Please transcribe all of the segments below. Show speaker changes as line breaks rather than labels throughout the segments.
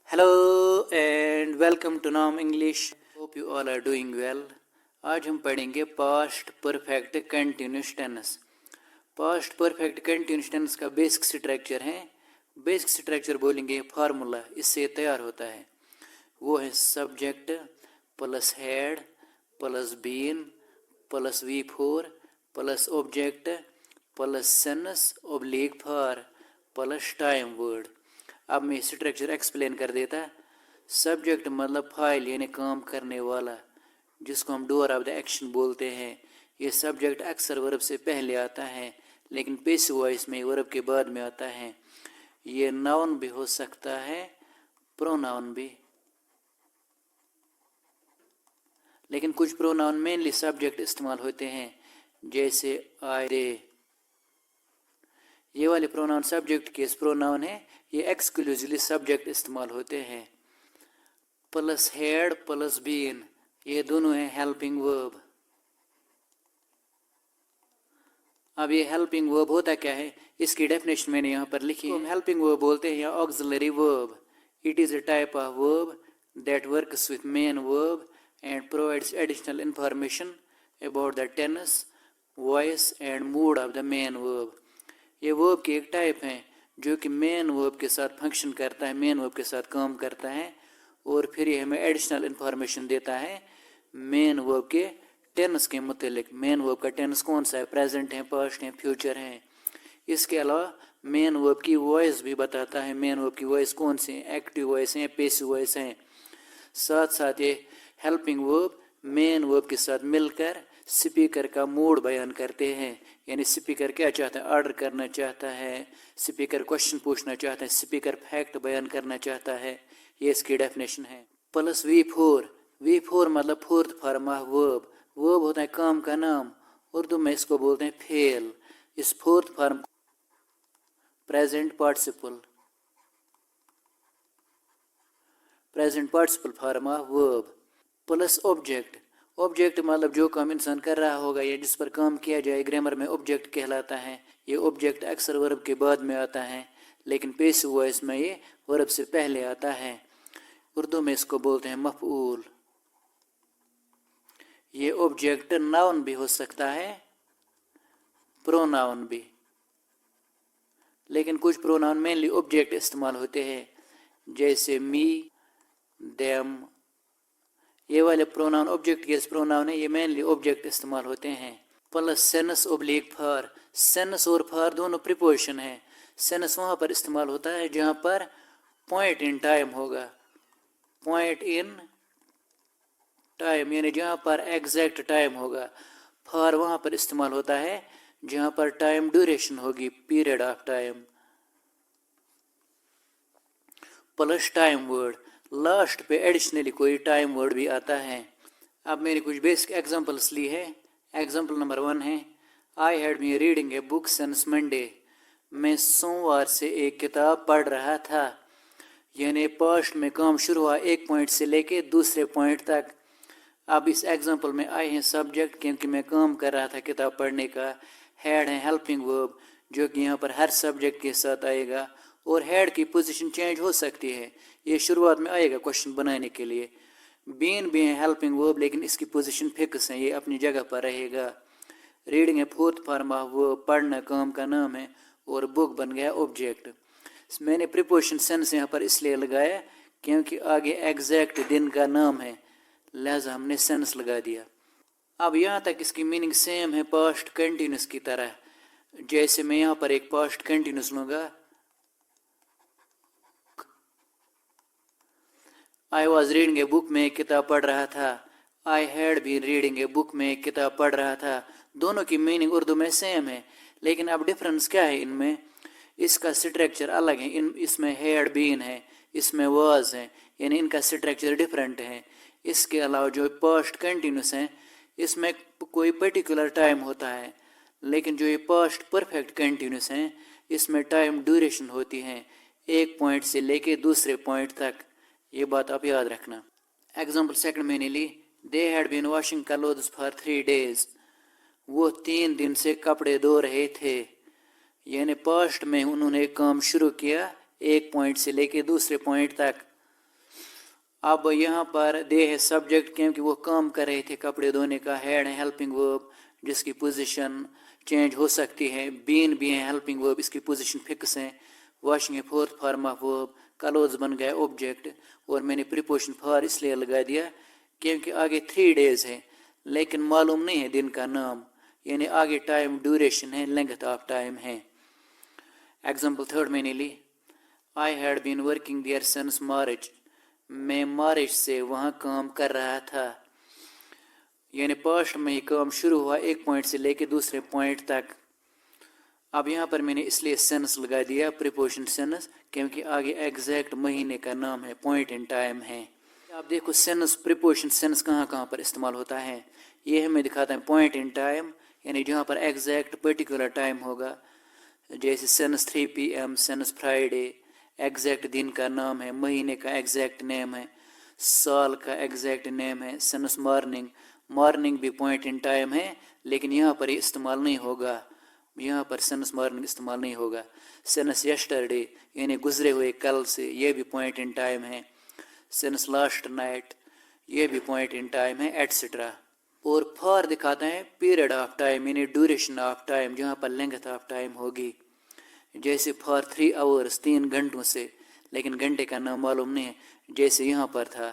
Hello and welcome to नाम English. Hope you all are doing well. आज हम पढ़ेंगे past perfect continuous tense. Past perfect continuous tense का basic structure है। Basic structure बोलेंगे formula, इससे तैयार होता है। वो है subject plus had plus been plus V4 plus object plus since oblique for plus time word. अब मैं स्ट्रक्चर एक्सप्लेन कर देता। सब्जेक्ट मतलब फाइल यानी काम करने वाला, जिसको हम डूअर ऑफ द एक्शन बोलते हैं। ये सब्जेक्ट अक्सर वर्ब से पहले आता है, लेकिन पैसिव वॉइस में वर्ब के बाद में आता है। ये नाउन भी हो सकता है, प्रोनाउन भी, लेकिन कुछ प्रोनाउन मेनली सब्जेक्ट इस्तेमाल होते हैं, जैसे आई दे। ये वाले प्रोनाउन सब्जेक्ट केस प्रोनाउन है, ये एक्सक्लूसिवली सब्जेक्ट इस्तेमाल होते हैं। प्लस हेड प्लस बीन, ये दोनों हैं हेल्पिंग वर्ब। अब ये हेल्पिंग वर्ब होता क्या है, इसकी डेफिनेशन मैंने यहाँ पर लिखी है। हेल्पिंग वर्ब बोलते हैं या auxiliary verb. It is a type of verb that works with main verb and provides additional information about the tense, voice and mood of the main verb. ये वर्ब की एक टाइप है जो कि main verb के साथ function करता है, मेन वर्ब के साथ काम करता है, और फिर ये हमें एडिशनल इंफॉर्मेशन देता है मेन वर्ब के टेंस के मुतालिक। मेन वर्ब का टेंस कौन सा है, प्रेजेंट है, पास्ट है, फ्यूचर है। इसके अलावा मेन वर्ब की वॉइस भी बताता है, मेन वर्ब की वॉइस कौन सी है, एक्टिव वॉइस है, पैसिव वॉइस है। साथ साथ ये हेल्पिंग वर्ब मेन वर्ब के साथ मिलकर स्पीकर का मूड बयान करते हैं। यानी स्पीकर क्या चाहता है, ऑर्डर करना चाहता है, स्पीकर क्वेश्चन पूछना चाहता है, स्पीकर फैक्ट बयान करना चाहता है। ये इसकी डेफिनेशन है। प्लस V4 मतलब fourth form of verb. Verb होता है काम का नाम, उर्दू में इसको बोलते हैं फेल। इस fourth form present participle form of verb. Plus object मतलब जो काम इंसान कर रहा होगा या जिस पर काम किया जाए, ग्रामर में ऑब्जेक्ट कहलाता है। ये ऑब्जेक्ट अक्सर वर्ब के बाद में आता है, लेकिन पैसिव वॉइस में ये वर्ब से पहले आता है। उर्दू में इसको बोलते हैं मफऊल। ये ऑब्जेक्ट नाउन भी हो सकता है, प्रोनाउन भी, लेकिन कुछ प्रोनाउन मेनली ऑब्जेक्ट इस्तेमाल होते हैं, जैसे मी, देम। ये वाले प्रोनाउन ऑब्जेक्ट के प्रोनाउन है, ये मेनली ऑब्जेक्ट इस्तेमाल होते हैं। Plus since oblique for. Sense और फॉर दोनों प्रीपोजिशन है। सेंस वहाँ पर इस्तेमाल होता है जहाँ पर पॉइंट इन टाइम होगा, पॉइंट इन टाइम यानी जहाँ पर एग्जैक्ट टाइम होगा। फॉर वहाँ पर इस्तेमाल होता है जहाँ पर टाइम ड्यूरेशन होगी, period of time. Plus time word, last पे एडिशनली कोई टाइम वर्ड भी आता है। अब मैंने कुछ बेसिक एग्जांपल्स ली है। एग्जांपल नंबर 1 है, I had been reading a book since Monday. मैं सोमवार से एक किताब पढ़ रहा था। यानी पास्ट में काम शुरू हुआ एक पॉइंट से लेके दूसरे पॉइंट तक। अब इस एग्जांपल में आई है सब्जेक्ट, क्योंकि मैं काम कर रहा था किताब पढ़ने का। हैड है हेल्पिंग वर्ब, जो कि यहाँ पर हर सब्जेक्ट के साथ आएगा, और हेड की पोजीशन चेंज हो सकती है, ये शुरुआत में आएगा क्वेश्चन बनाने के लिए। बीन भी है हेल्पिंग वर्ब, लेकिन इसकी पोजीशन फिक्स है, ये अपनी जगह पर रहेगा। रीडिंग है फोर्थ फॉर्म ऑफ वर्ब, पढ़ना काम का नाम है, और बुक बन गया ऑब्जेक्ट। मैंने प्रीपोजिशन सेंस यहाँ पर इसलिए लगाया क्योंकि आगे एग्जैक्ट दिन का नाम है, लिहाजा हमने सेंस लगा दिया। अब यहाँ तक इसकी मीनिंग सेम है पास्ट कंटिन्यूस की तरह। जैसे मैं यहाँ पर एक पास्ट कंटिन्यूस लूँगा, I was reading a book, में एक किताब पढ़ रहा था। I had been reading a book, में एक किताब पढ़ रहा था। दोनों की मीनिंग उर्दू में सेम है, लेकिन अब डिफरेंस क्या है इनमें, इसका स्ट्रक्चर अलग है। इसमें हैड बीन है, इसमें वॉज है, यानी इनका स्ट्रक्चर डिफरेंट है। इसके अलावा जो पास्ट कंटिन्यूस है, इसमें कोई पर्टिकुलर टाइम होता है, लेकिन जो ये पास्ट परफेक्ट कंटिन्यूस हैं, इसमें टाइम ड्यूरेशन होती है, एक पॉइंट से लेके दूसरे पॉइंट तक। ये बात आप याद रखना। एग्जाम्पल सेकंड मैंने ली, they had been washing clothes for 3 days। वो 3 दिन से कपड़े धो रहे थे। यानी पास्ट में उन्होंने काम शुरू किया एक पॉइंट से लेके दूसरे पॉइंट तक। अब यहाँ पर दे है सब्जेक्ट क्योंकि वो काम कर रहे थे कपड़े धोने का, हैड है हेल्पिंग वर्ब जिसकी पोजीशन चेंज हो सकती है, बीन भी है हेल्पिंग वर्ब इसकी पोजीशन फिक्स है, वॉशिंग है fourth form of verb, close बन गया ऑब्जेक्ट और मैंने प्रीपोजिशन फॉर इसलिए लगा दिया क्योंकि आगे 3 डेज है लेकिन मालूम नहीं है दिन का नाम, यानी आगे टाइम ड्यूरेशन है, लेंथ ऑफ टाइम है। एग्जाम्पल थर्ड मैंने ली, I had been working there since March, मैं मार्च से वहाँ काम कर रहा था, यानी पास्ट में ही काम शुरू हुआ एक पॉइंट से लेके दूसरे पॉइंट तक। अब यहाँ पर मैंने इसलिए सेंस लगा दिया प्रीपोजिशन सेंस क्योंकि आगे एग्जैक्ट महीने का नाम है, पॉइंट इन टाइम है। आप देखो सेंस प्रीपोजिशन सेंस कहाँ कहाँ पर इस्तेमाल होता है, ये हमें दिखाता है पॉइंट इन टाइम यानी जहाँ पर एग्जैक्ट पर्टिकुलर टाइम होगा, जैसे sense 3 PM, sense Friday exact दिन का नाम है, महीने का एग्जैक्ट नेम है, साल का एग्जैक्ट नेम है, सेंस मॉर्निंग, मॉर्निंग भी पॉइंट इन टाइम है लेकिन यहाँ पर ये इस्तेमाल नहीं होगा, यहाँ पर सेंस मॉर्निंग इस्तेमाल नहीं होगा। सेंस यस्टरडे यानी गुजरे हुए कल से, ये भी पॉइंट इन टाइम है, सेंस लास्ट नाइट ये भी पॉइंट इन टाइम है, एटसेट्रा। और फॉर दिखाते हैं पीरियड ऑफ टाइम यानी ड्यूरेशन ऑफ टाइम जहाँ पर लेंथ ऑफ टाइम होगी, जैसे फॉर 3 आवर्स 3 घंटों से, लेकिन घंटे का नाम मालूम नहीं है जैसे यहाँ पर था।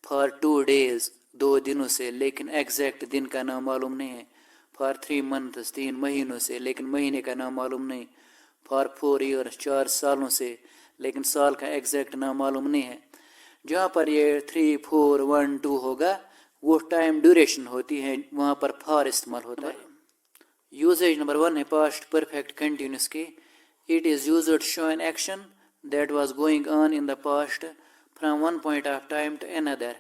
फॉर 2 डेज 2 दिनों से, लेकिन एग्जैक्ट दिन का नाम मालूम नहीं है। फॉर 3 मंथ्स 3 महीनों से, लेकिन महीने का नाम मालूम नहीं। फॉर 4 ईयर्स 4 सालों से, लेकिन साल का एग्जैक्ट नाम मालूम नहीं है। जहाँ पर ये 3 4 1 2 होगा वो टाइम ड्यूरेशन होती है, वहाँ पर फॉर इस्तेमाल होता है। यूजेज नंबर 1 है पास्ट परफेक्ट कंटिन्यूस की, it is used to show an action that was going on in the past from one point of time to another.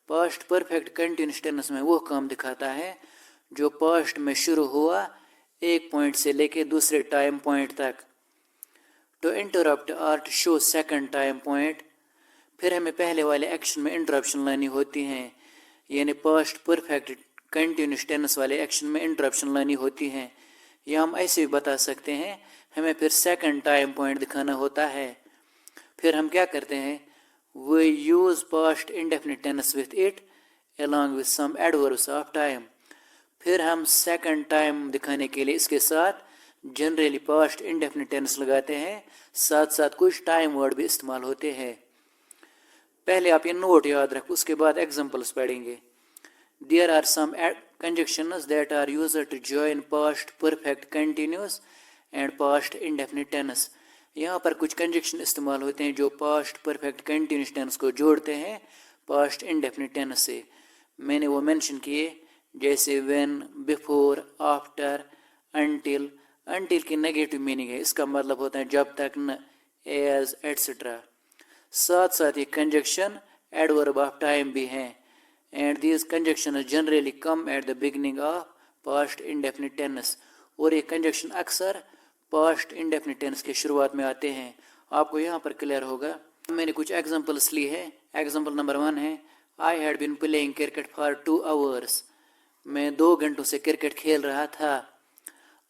Past perfect continuous tense में वो काम दिखाता है जो पास्ट में शुरू हुआ एक पॉइंट से लेके दूसरे टाइम पॉइंट तक। टू इंटरप्ट और to show second time point, फिर हमें पहले वाले एक्शन में इंटरप्शन लानी होती हैं, यानी पास्ट परफेक्ट कंटिन्यूस टेंस वाले एक्शन में इंटरप्शन लानी होती है। या हम ऐसे भी बता सकते हैं हमें फिर सेकंड टाइम पॉइंट दिखाना होता है। फिर हम क्या करते हैं, we use past indefinite tense with it along with some adverbs of time। फिर हम सेकंड टाइम दिखाने के लिए इसके साथ जनरली पास्ट इंडेफिनिट टेंस लगाते हैं, साथ साथ कुछ टाइम वर्ड भी इस्तेमाल होते हैं। पहले आप ये नोट याद रखो, उसके बाद एग्जांपल्स पढ़ेंगे। There are some conjunctions that are used to join past perfect continuous and past indefinite tense। यहाँ पर कुछ कंजक्शन इस्तेमाल होते हैं जो पास्ट परफेक्ट कंटिन्यूस टेंस को जोड़ते हैं पास्ट इंडेफिनिट टेंस से। मैंने वो मेंशन किए जैसे when, before, after, until. Until की नेगेटिव मीनिंग है, इसका मतलब होता है जब तक न, एज, एटसेट्रा। साथ साथ ये कंजक्शन एडवर्ब ऑफ टाइम भी हैं, and these conjunctions generally come at the beginning of past indefinite tense। और ये कंजक्शन अक्सर past indefinite tense के शुरुआत में आते हैं। आपको यहाँ पर क्लियर होगा। मैंने कुछ एग्जांपल्स ली है। एग्जांपल नंबर 1 है, I had been playing cricket for 2 hours. मैं 2 घंटों से क्रिकेट खेल रहा था।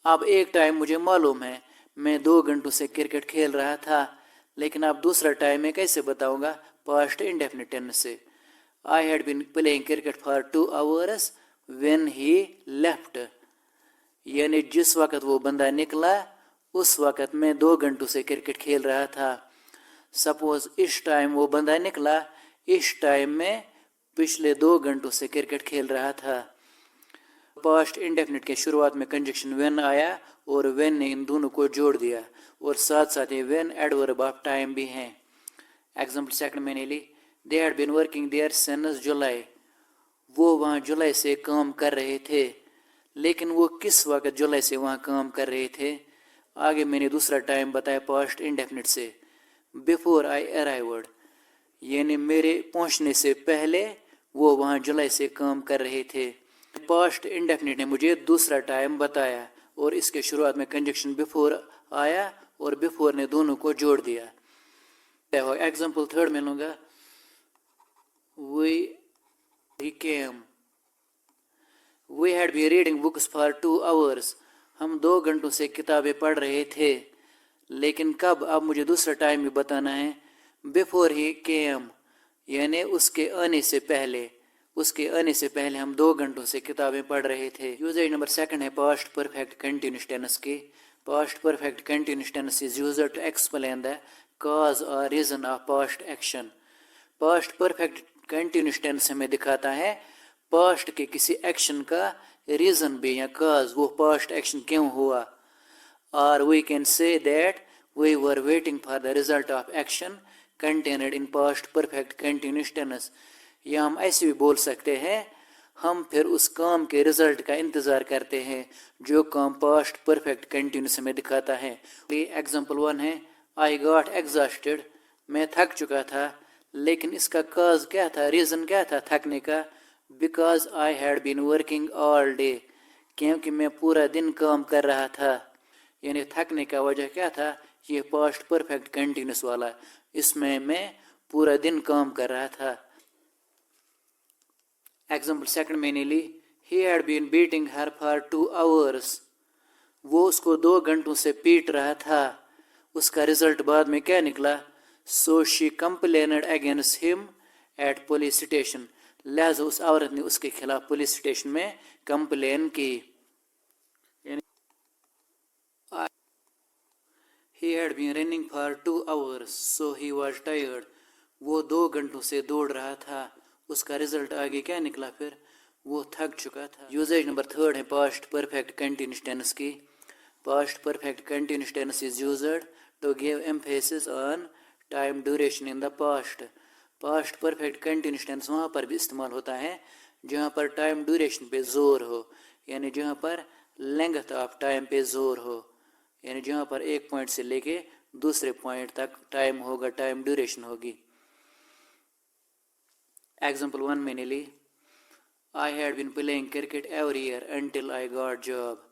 अब एक टाइम मुझे मालूम है मैं 2 घंटों से क्रिकेट खेल रहा था, लेकिन अब दूसरा टाइम मैं कैसे बताऊंगा, पास्ट इंडेफिनिट टेंस से। I had been playing cricket for 2 hours when he left। यानी जिस वक्त वो बंदा निकला उस वक्त मैं 2 घंटों से क्रिकेट खेल रहा था। सपोज इस टाइम वो बंदा निकला, इस टाइम में पिछले 2 घंटों से क्रिकेट खेल रहा था। पास्ट इंडेफिनिट के शुरुआत में कंजक्शन व्हेन आया और व्हेन ने इन दोनों को जोड़ दिया, और साथ साथ ये व्हेन एडवर्ब ऑफ टाइम भी हैं। एग्जाम्पल सेकंड मैंने ली, they had been working there since July. वो वहाँ जुलाई से काम कर रहे थे, लेकिन वो किस वक्त जुलाई से वहाँ काम कर रहे थे, आगे मैंने दूसरा टाइम बताया पास्ट इंडेफिनिट से। बिफोर आई अराइव्ड, यानी मेरे पहुँचने से पहले वो वहाँ जुलाई से काम कर रहे थे। पास्ट इंडेफिनिट ने मुझे दूसरा टाइम बताया और इसके शुरुआत में कंजक्शन बिफोर आया और बिफोर ने दोनों को जोड़ दिया। एग्जाम्पल थर्ड में लूँगा, We came। We had been reading books for 2 hours। हम 2 घंटों से किताबें पढ़ रहे थे, लेकिन कब, अब मुझे दूसरा टाइम भी बताना है। Before he came, यानी उसके आने से पहले हम 2 घंटों से किताबें पढ़ रहे थे। यूजेज नंबर 2 है पास्ट परफेक्ट कंटिन्यूस टेंस की। Past perfect continuous tense is used to explain the cause और reason of past action. Past perfect continuous tense हमें दिखाता है पास्ट के किसी एक्शन का रीजन भी या cause, वो पास्ट एक्शन क्यों हुआ। और we can say that we were waiting for the result of action contained in past perfect continuous tense। या हम ऐसे भी बोल सकते हैं हम फिर उस काम के रिजल्ट का इंतज़ार करते हैं जो काम पास्ट परफेक्ट कंटिन्यूस में दिखाता है। एग्जाम्पल 1 है आई गॉट एग्जॉस्टेड, मैं थक चुका था, लेकिन इसका काज क्या था, रीज़न क्या था थकने का, because I had been working all day, क्योंकि मैं पूरा दिन काम कर रहा था। यानी थकने का वजह क्या था, ये पास्ट परफेक्ट कंटिन्यूस वाला, इसमें मैं पूरा दिन काम कर रहा था। एग्जाम्पल 2 मैंने ली he had been beating her for 2 hours, वो उसको 2 घंटों से पीट रहा था, उसका रिजल्ट बाद में क्या निकला, so she complained against him at police station, लिहाजा उस औरत ने उसके खिलाफ पुलिस स्टेशन में कंप्लेन की। He had been running for 2 hours, so he was tired, वो 2 घंटों से दौड़ रहा था, उसका रिजल्ट आगे क्या निकला, फिर वो थक चुका था। यूजेज नंबर 3 है पास्ट परफेक्ट कंटिन्यूस टेंस की। Past perfect continuous tense is used to give emphasis on time duration in the past. Past perfect continuous tense वहाँ पर भी इस्तेमाल होता है जहाँ पर टाइम ड्यूरेशन पे जोर हो, यानी जहाँ पर लेंथ ऑफ टाइम पे जोर हो, यानी जहाँ पर एक पॉइंट से लेके दूसरे पॉइंट तक टाइम होगा, टाइम ड्यूरेशन होगी। एग्जाम्पल 1 मैंने ली I had been playing cricket every year until I got job,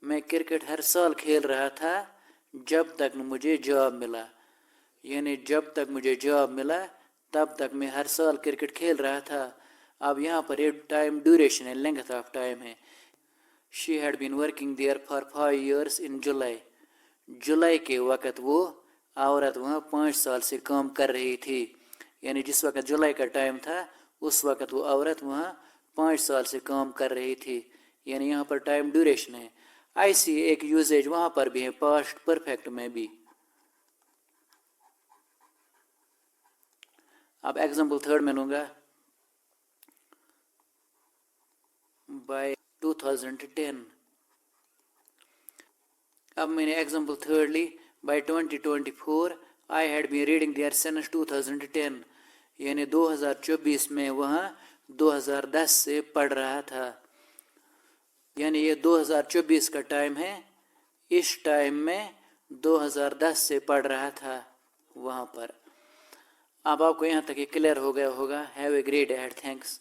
मैं क्रिकेट हर साल खेल रहा था जब तक मुझे जॉब मिला, यानी जब तक मुझे जॉब मिला तब तक मैं हर साल क्रिकेट खेल रहा था। अब यहाँ पर ये टाइम ड्यूरेशन है, लेंथ ऑफ टाइम है। She had been working there for 5 years in July, जुलाई के वक़्त वो औरत वहाँ 5 साल से काम कर रही थी, यानी जिस वक़्त जुलाई का टाइम था उस वक़्त वो औरत वहाँ 5 साल से काम कर रही थी, यानी यहाँ पर टाइम ड्यूरेशन है। ऐसी एक यूजेज वहाँ पर भी है पास्ट परफेक्ट में भी। अब एग्जाम्पल 3 में लूँगा बाय 2010। अब मैंने एग्जाम्पल 3 ली by 2024 I had been reading there since 2010, यानी 2024 में वहाँ 2010 से पढ़ रहा था, यानी ये 2024 का टाइम है, इस टाइम में 2010 से पढ़ रहा था वहाँ पर। अब आपको यहाँ तक ये क्लियर हो गया होगा। Have a great day, thanks.